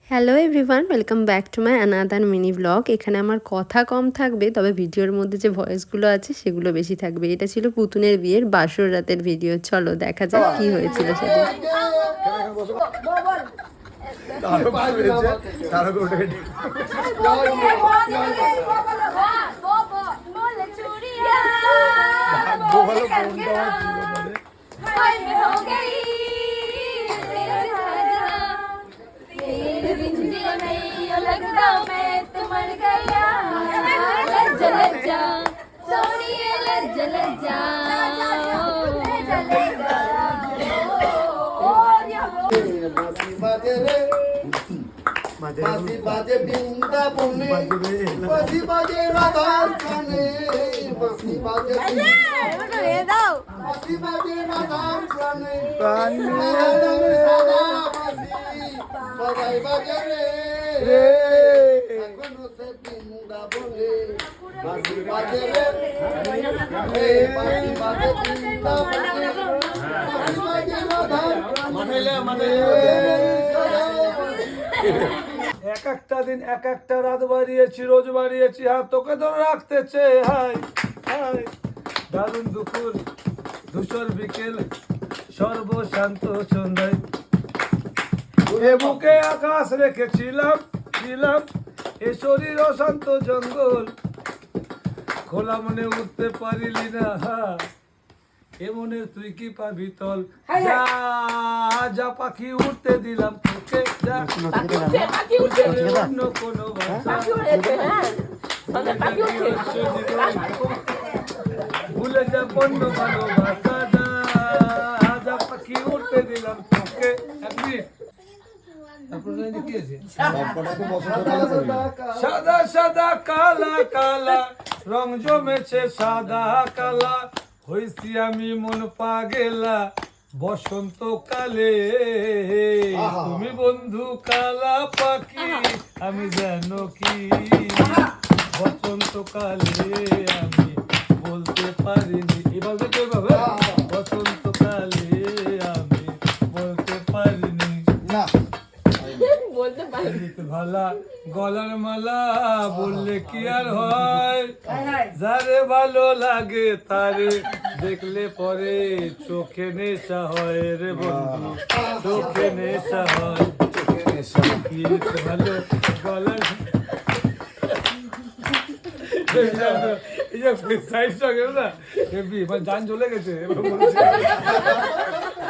Hello everyone, welcome back to my another mini blog. এখানে আমার কথা কম থাকবে, তবে ভিডিওর মধ্যে যে ভয়েসগুলো আছে সেগুলো বেশি থাকবে। এটা ছিল পুতুনের বিয়ের বাসর রাতের ভিডিও। চলো দেখা যাক কি হয়েছিল সেদিন। বাজে বাজে বৃন্দাবনে বাজে বাজে রাধার কানে বাজে বাজে বাজে বাজে রাধার কানে সবাই বাজে রে এখনো সে বৃন্দাবনে বাজে বাজে রে বাজে বাজে বৃন্দাবনে বাজে বাজে রাধার কানে এক একটা দিন এক একটা রাত বাড়িয়েছি, রোজ বাড়িয়েছি, হ্যাঁ তোকে ধরে রাখতে চেয়ে। হাই হাই দারুণ দুপুর, ধূসর বিকেল, সর্বশান্ত সন্ধ্যায় এ বুকে আকাশ রেখেছিলাম ছিলাম, এ শরীর অশান্ত জঙ্গল, খোলা মনে উঠতে পারিলি না। এ মনে তুই কি পাবি তল, যা যা পাখি উঠতে দিলাম তোকে, যা অন্য কোনো ভাষা ভুলে যা অন্য ভালোবাসা, যা যা পাখি উঠতে দিলাম তোকে। সাদা সাদা কালা কালা রং জমেছে, সাদা কালা হইছি আমি মন পাগেলা বসন্তকালে। তুমি বন্ধু কালা পাখি, আমি যেন কি বসন্তকালে আমি বলতে পারিনি। এবার দেখো এভাবে, বসন্তকালে আমি বলতে পারিনি না ভালা গলার মালা বললে কি আর হয়, যারে ভালো লাগে তারে দেখলে পরে চোখে নেশা হয় রে বন্ধু, চোখে নেশা হয়। ভালো গলার এই যে সাইজ না, গান চলে গেছে।